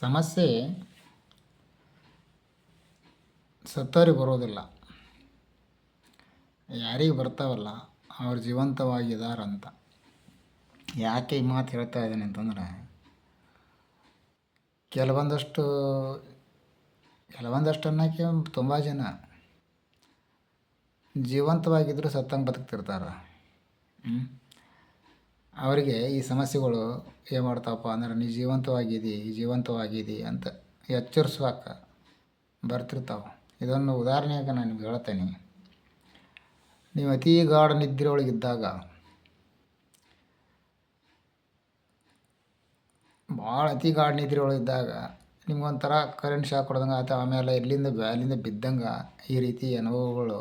ಸಮಸ್ಯೆ ಸತ್ತವರಿಗೆ ಬರೋದಿಲ್ಲ, ಯಾರಿಗೆ ಬರ್ತಾವಲ್ಲ ಅವ್ರು ಜೀವಂತವಾಗಿದ್ದಾರಂತ. ಯಾಕೆ ಈ ಮಾತು ಹೇಳ್ತಾ ಇದ್ದೀನಿ ಅಂತಂದರೆ, ಕೆಲವೊಂದಷ್ಟು ಅನ್ನೋಕ್ಕೆ ತುಂಬ ಜನ ಜೀವಂತವಾಗಿದ್ದರೂ ಸತ್ತಂಗೆ ಬದುಕ್ತಿರ್ತಾರೆ. ಅವರಿಗೆ ಈ ಸಮಸ್ಯೆಗಳು ಏನು ಮಾಡ್ತಾವಪ್ಪ ಅಂದ್ರೆ, ನೀ ಜೀವಂತವಾಗಿದಿ ಅಂತ ಎಚ್ಚರಿಸುವಾಗ ಬರ್ತಿರ್ತಾವೆ. ಇದನ್ನು ಉದಾಹರಣೆಯಾಗಿ ನಾನು ನಿಮ್ಗೆ ಹೇಳ್ತೇನೆ. ನೀವು ಅತಿ ಗಾಢ ನಿದ್ರೆ ಒಳಗಿದ್ದಾಗ, ಭಾಳ ಅತಿ ಗಾಢ ನಿದ್ರೆ ಒಳಗಿದ್ದಾಗ ನಿಮ್ಗೊಂಥರ ಕರೆಂಟ್ ಶಾಕ್ ಹೊಡೆದಂಗೆ ಅಥವಾ ಆಮೇಲೆ ಅಲ್ಲಿಂದ ಬಿದ್ದಂಗೆ ಈ ರೀತಿ ಅನುಭವಗಳು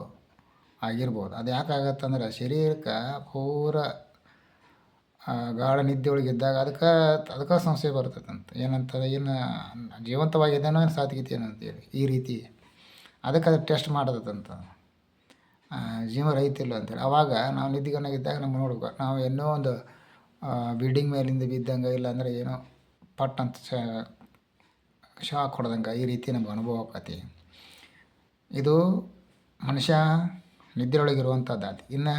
ಆಗಿರ್ಬೋದು. ಅದು ಯಾಕೆ ಆಗತ್ತಂದ್ರೆ, ಶರೀರಕ್ಕೆ ಪೂರ ಗಾಢ ನಿದ್ದೆ ಒಳಗಿದ್ದಾಗ ಅದಕ್ಕೆ ಸಂಶಯ ಬರ್ತೈತಂತ. ಏನು ಜೀವಂತವಾಗಿದ್ದೇನೋ ಏನು ಸಾತ್ಗಿತ್ತೇನೋ ಅಂತೇಳಿ ಈ ರೀತಿ ಅದಕ್ಕೆ ಅದು ಟೆಸ್ಟ್ ಮಾಡೋದಂತ, ಜೀವ ರೈತಿಲ್ಲ ಅಂತೇಳಿ. ಆವಾಗ ನಾವು ನಿದ್ದೆಗಣ್ಣಾಗಿದ್ದಾಗ ನಮ್ಗೆ ನೋಡ್ಬೇಕು, ನಾವು ಏನೋ ಒಂದು ಬಿಲ್ಡಿಂಗ್ ಮೇಲಿಂದ ಬಿದ್ದಂಗೆ, ಇಲ್ಲಾಂದರೆ ಏನೋ ಪಟ್ ಅಂತ ಶಾಕ್ ಹೊಡೆದಂಗೆ ಈ ರೀತಿ ನಮ್ಗೆ ಅನುಭವ ಆಕತಿ. ಇದು ಮನುಷ್ಯ ನಿದ್ರೆಯೊಳಗಿರುವಂಥದ್ದು. ಇನ್ನು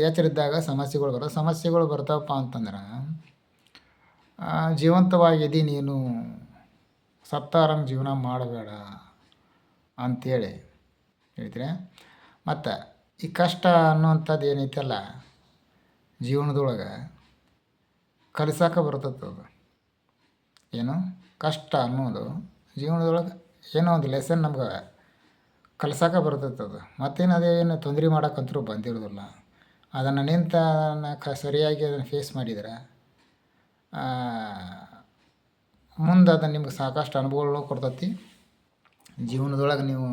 ಎಚ್ಚರಿದ್ದಾಗ ಸಮಸ್ಯೆಗಳು ಬರ್ತಾವಪ್ಪ ಅಂತಂದ್ರೆ, ಜೀವಂತವಾಗಿದ್ದು ನೀನು ಸತ್ತಾರಂಗೆ ಜೀವನ ಮಾಡಬೇಡ ಅಂಥೇಳಿ ಹೇಳ್ತೀರ. ಮತ್ತು ಈ ಕಷ್ಟ ಅನ್ನುವಂಥದ್ದು ಏನೈತಲ್ಲ ಜೀವನದೊಳಗೆ ಕಲಿಸೋಕೆ ಬರ್ತದೆ. ಏನು ಕಷ್ಟ ಅನ್ನೋದು ಜೀವನದೊಳಗೆ ಏನೋ ಒಂದು ಲೆಸನ್ ನಮ್ಗೆ ಕಲ್ಸೋಕೆ ಬರ್ತೈತದು. ಮತ್ತೇನು ಅದೇನು ತೊಂದರೆ ಮಾಡೋಕ್ಕಂತರೂ ಬಂದಿರೋದಿಲ್ಲ. ಅದನ್ನು ಸರಿಯಾಗಿ ಅದನ್ನು ಫೇಸ್ ಮಾಡಿದರೆ ಮುಂದೆ ಅದನ್ನು ನಿಮ್ಗೆ ಸಾಕಷ್ಟು ಅನುಭವಗಳು ಕೊಡ್ತೈತಿ. ಜೀವನದೊಳಗೆ ನೀವು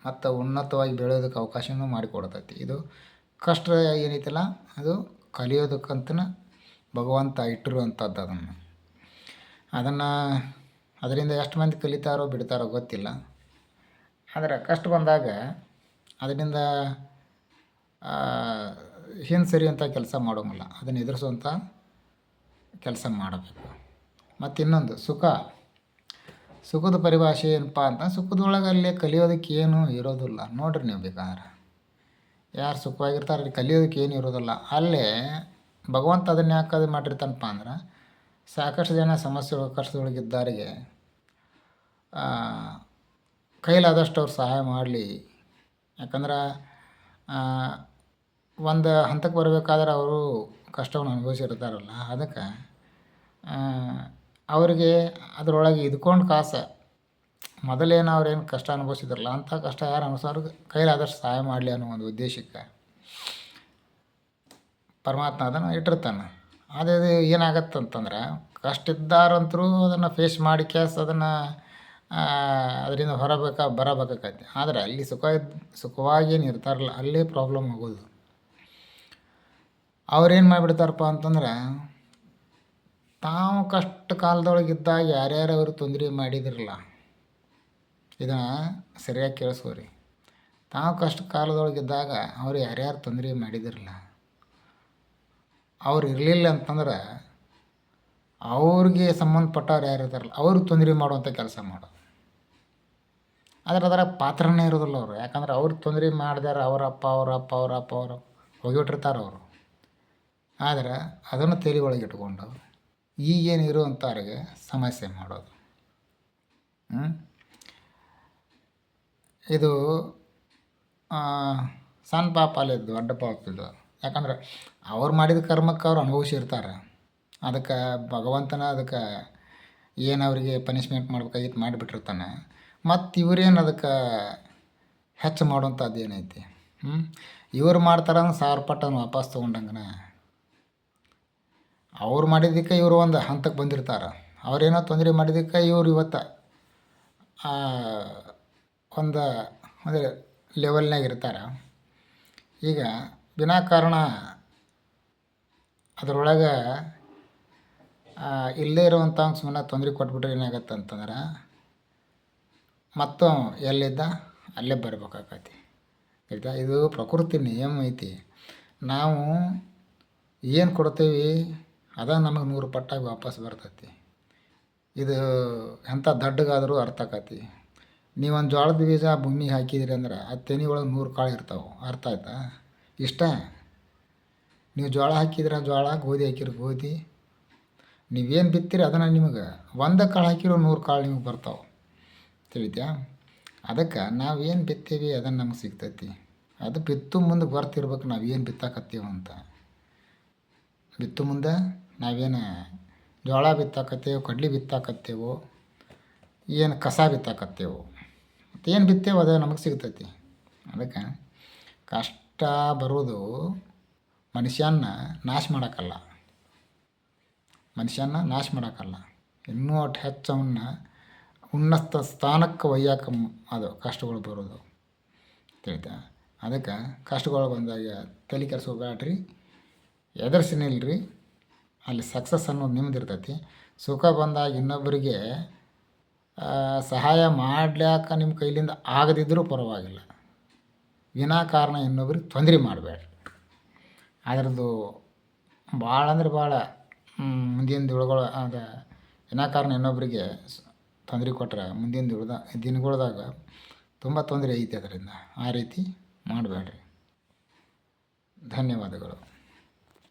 ಮತ್ತು ಉನ್ನತವಾಗಿ ಬೆಳೆಯೋದಕ್ಕೆ ಅವಕಾಶನೂ ಮಾಡಿಕೊಡ್ತೈತಿ. ಇದು ಕಷ್ಟ ಏನೈತಲ್ಲ ಅದು ಕಲಿಯೋದಕ್ಕಂತನ ಭಗವಂತ ಇಟ್ಟಿರುವಂಥದ್ದು. ಅದರಿಂದ ಎಷ್ಟು ಮಂದಿ ಕಲಿತಾರೋ ಬಿಡ್ತಾರೋ ಗೊತ್ತಿಲ್ಲ. ಆದರೆ ಕಷ್ಟ ಬಂದಾಗ ಅದರಿಂದ ಹಿಂದೆ ಸರಿಯುವಂಥ ಕೆಲಸ ಮಾಡೋಂಗಿಲ್ಲ, ಅದನ್ನು ಎದುರಿಸುವಂಥ ಕೆಲಸ ಮಾಡಬೇಕು. ಮತ್ತು ಇನ್ನೊಂದು ಸುಖದ ಪರಿಭಾಷೆ ಏನಪ್ಪ ಅಂತ, ಸುಖದೊಳಗೆ ಅಲ್ಲೇ ಕಲಿಯೋದಕ್ಕೆ ಏನೂ ಇರೋದಿಲ್ಲ. ನೋಡ್ರಿ ನೀವು ಬೇಕಾದ್ರೆ ಯಾರು ಸುಖವಾಗಿರ್ತಾರೆ ಅಲ್ಲಿ ಕಲಿಯೋದಕ್ಕೆ ಏನು ಇರೋದಿಲ್ಲ. ಅಲ್ಲೇ ಭಗವಂತ ಅದನ್ನು ಯಾಕೆ ಅದು ಮಾಡಿರ್ತಾನಪ್ಪ ಅಂದ್ರೆ, ಸಾಕಷ್ಟು ಜನ ಕಷ್ಟದೊಳಗಿದ್ದವರಿಗೆ ಕೈಲಾದಷ್ಟು ಅವ್ರು ಸಹಾಯ ಮಾಡಲಿ. ಯಾಕಂದ್ರೆ ಒಂದು ಹಂತಕ್ಕೆ ಬರಬೇಕಾದ್ರೆ ಅವರು ಕಷ್ಟವನ್ನು ಅನುಭವಿಸಿರ್ತಾರಲ್ಲ, ಅದಕ್ಕೆ ಅವರಿಗೆ ಅದರೊಳಗೆ ಇದ್ಕೊಂಡು ಮೊದಲೇನು ಅವ್ರೇನು ಕಷ್ಟ ಅನುಭವಿಸಿದ್ರಲ್ಲ ಅಂಥ ಕಷ್ಟ ಯಾರು ಅನುಭವಿಸೋರಿಗೆ ಕೈಲಾದಷ್ಟು ಸಹಾಯ ಮಾಡಲಿ ಅನ್ನೋ ಒಂದು ಉದ್ದೇಶಕ್ಕೆ ಪರಮಾತ್ಮ ಅದನ್ನು ಇಟ್ಟಿರ್ತಾನೆ. ಅದೇ ಏನಾಗತ್ತಂತಂದ್ರೆ, ಕಷ್ಟ ಇದ್ದಾರಂತರೂ ಅದನ್ನು ಫೇಸ್ ಮಾಡಿ ಅದನ್ನು ಅದರಿಂದ ಬರಬೇಕಾಗತ್ತೆ. ಆದರೆ ಅಲ್ಲಿ ಸುಖವಾಗಿ ಏನು ಇರ್ತಾರಲ್ಲ ಅಲ್ಲೇ ಪ್ರಾಬ್ಲಮ್ ಆಗೋದು. ಅವ್ರೇನು ಮಾಡಿಬಿಡ್ತಾರಪ್ಪ ಅಂತಂದ್ರೆ, ತಾವು ಕಷ್ಟ ಕಾಲದೊಳಗಿದ್ದಾಗ ಯಾರ್ಯಾರು ಅವರು ತೊಂದರೆ ಮಾಡಿದಿರಲ್ಲ, ಇದನ್ನು ಸರಿಯಾಗಿ ಕೇಳಿಸ್ಕೋರಿ. ತಾವು ಕಷ್ಟ ಕಾಲದೊಳಗಿದ್ದಾಗ ಅವ್ರು ಯಾರ್ಯಾರು ತೊಂದರೆ ಮಾಡಿದಿರಲ್ಲ, ಅವ್ರು ಇರಲಿಲ್ಲ ಅಂತಂದ್ರೆ ಅವ್ರಿಗೆ ಸಂಬಂಧಪಟ್ಟವ್ರು ಯಾರು ಇರ್ತಾರಲ್ಲ ಅವರು ತೊಂದರೆ ಮಾಡುವಂಥ ಕೆಲಸ ಮಾಡೋದು. ಅದರ ಪಾತ್ರನೇ ಇರೋದಿಲ್ಲ ಅವರು. ಯಾಕಂದ್ರೆ ಅವ್ರು ತೊಂದರೆ ಮಾಡಿದಾರೆ ಅವರಪ್ಪ ಹೋಗಿಬಿಟ್ಟಿರ್ತಾರೆ ಅವರು. ಆದರೆ ಅದನ್ನು ತಲೆ ಒಳಗೆ ಇಟ್ಕೊಂಡು ಈಗೇನು ಇರುವಂಥವ್ರಿಗೆ ಸಮಸ್ಯೆ ಮಾಡೋದು. ಇದು ಸಣ್ಣ ಪಾಪ ಅಲ್ಲಿದ್ದು ದೊಡ್ಡ ಪಾಪ ಇದು. ಯಾಕಂದ್ರೆ ಅವ್ರು ಮಾಡಿದ ಕರ್ಮಕ್ಕೆ ಅವ್ರು ಅನುಭವಿಸಿರ್ತಾರೆ. ಅದಕ್ಕೆ ಭಗವಂತನ ಅದಕ್ಕೆ ಏನು ಅವರಿಗೆ ಪನಿಷ್ಮೆಂಟ್ ಮಾಡ್ಬೇಕಾಗಿತ್ತು ಮಾಡಿಬಿಟ್ಟಿರ್ತಾನೆ. ಮತ್ತು ಇವರೇನು ಅದಕ್ಕೆ ಹೆಚ್ಚು ಮಾಡುವಂಥದ್ದು ಏನೈತಿ, ಇವ್ರು ಮಾಡ್ತಾರೆ ಅಂದ್ರೆ 1000 ಪಟ್ಟನ್ನು ವಾಪಸ್ ತೊಗೊಂಡಂಗನ. ಅವ್ರು ಮಾಡಿದ್ದಕ್ಕೆ ಇವರು ಒಂದು ಹಂತಕ್ಕೆ ಬಂದಿರ್ತಾರೆ. ಅವರೇನೋ ತೊಂದರೆ ಮಾಡಿದ್ದಕ್ಕೆ ಇವರು ಇವತ್ತು ಒಂದು ಲೆವೆಲ್ನಾಗ ಇರ್ತಾರೆ. ಈಗ ವಿನಾಕಾರಣ ಅದರೊಳಗೆ ಇಲ್ಲೇ ಇರುವಂಥ ಸುಮ್ಮನೆ ತೊಂದರೆ ಕೊಟ್ಬಿಟ್ರೆ ಏನಾಗತ್ತೆ ಅಂತಂದ್ರೆ, ಮತ್ತು ಎಲ್ಲಿದ್ದ ಅಲ್ಲೇ ಬರ್ಬೇಕಾಗತ್ತೆ. ಆಯಿತಾ? ಇದು ಪ್ರಕೃತಿ ನಿಯಮ ಐತಿ. ನಾವು ಏನು ಕೊಡ್ತೀವಿ ಅದ ನಮಗೆ 100 ಪಟ್ಟಾಗಿ ವಾಪಸ್ ಬರ್ತೈತಿ. ಇದು ಎಂಥ ದಡ್ಡಗಾದರೂ ಅರ್ಥ ಆಕತಿ. ನೀವೊಂದು ಜೋಳದ ಬೀಜ ಭೂಮಿಗೆ ಹಾಕಿದ್ರಿ ಅಂದ್ರೆ ಆ ತೆನೆ ಒಳಗೆ 100 ಕಾಳು ಇರ್ತಾವೆ. ಅರ್ಥ ಆಯ್ತಾ? ಇಷ್ಟ ನೀವು ಜೋಳ ಹಾಕಿದ್ರೆ ಜೋಳ, ಗೋಧಿ ಹಾಕಿದ್ರೆ ಗೋಧಿ, ನೀವೇನು ಬಿತ್ತೀರಿ ಅದನ್ನು ನಿಮಗೆ ಒಂದು ಕಾಳು ಹಾಕಿರೋ 100 ಕಾಳು ನಿಮಗೆ ಬರ್ತಾವೆ. ತಿಳಿತ್ಯಾ? ಅದಕ್ಕೆ ನಾವೇನು ಬಿತ್ತೀವಿ ಅದನ್ನು ನಮ್ಗೆ ಸಿಗ್ತೈತಿ. ಅದು ಬಿತ್ತು ಮುಂದೆ ಬರ್ತಿರ್ಬೇಕು ನಾವು ಏನು ಬಿತ್ತಾಕತ್ತೀವಿ ಅಂತ. ಬಿತ್ತು ಮುಂದೆ ನಾವೇನು ಜೋಳ ಬಿತ್ತಾಕತ್ತೇವೆ, ಕಡ್ಲೆ ಬಿತ್ತಾಕತ್ತೇವೋ, ಏನು ಕಸ ಬಿತ್ತಾಕತ್ತೇವೋ, ಏನು ಬಿತ್ತೇವೋ ಅದು ನಮಗೆ ಸಿಗ್ತೈತಿ. ಅದಕ್ಕೆ ಕಷ್ಟ ಬರೋದು ಮನುಷ್ಯನ ನಾಶ ಮಾಡೋಕ್ಕಲ್ಲ, ಇನ್ನೂ ಅಷ್ಟು ಹೆಚ್ಚು ಅವನ್ನ ಉನ್ನತ ಸ್ಥಾನಕ್ಕೆ ಒಯ್ಯಕ್ಕೆ ಅದು ಕಷ್ಟಗಳು ಬರೋದು. ತಿಳಿತಾ? ಅದಕ್ಕೆ ಕಷ್ಟಗಳು ಬಂದಾಗ ತಲೆ ಕೆಡಿಸ್ಕೋಬೇಡ್ರಿ, ಎದುರಿಸಿ ನಿಲ್ರಿ. ಅಲ್ಲಿ ಸಕ್ಸಸ್ ಅನ್ನೋದು ನಿಮ್ದು ಇರ್ತೈತಿ. ಸುಖ ಬಂದಾಗ ಇನ್ನೊಬ್ಬರಿಗೆ ಸಹಾಯ ಮಾಡ್ಲಿಕ್ಕೆ ನಿಮ್ಮ ಕೈಲಿಂದ ಆಗದಿದ್ದರೂ ಪರವಾಗಿಲ್ಲ, ವಿನಾಕಾರಣ ಇನ್ನೊಬ್ರಿಗೆ ತೊಂದರೆ ಮಾಡಬೇಡ್ರಿ. ಅದರದ್ದು ಭಾಳ ಅಂದ್ರೆ ಭಾಳ ಮುಂದಿನ ದಿನಗಳು ಅದು ವಿನಾಕಾರಣ ಇನ್ನೊಬ್ಬರಿಗೆ ತೊಂದರೆ ಕೊಟ್ಟರೆ ಮುಂದಿನ ದಿನಗಳ್ದಾಗ ತುಂಬ ತೊಂದರೆ ಐತಿ ಅದರಿಂದ. ಆ ರೀತಿ ಮಾಡಬೇಡ್ರಿ. ಧನ್ಯವಾದಗಳು.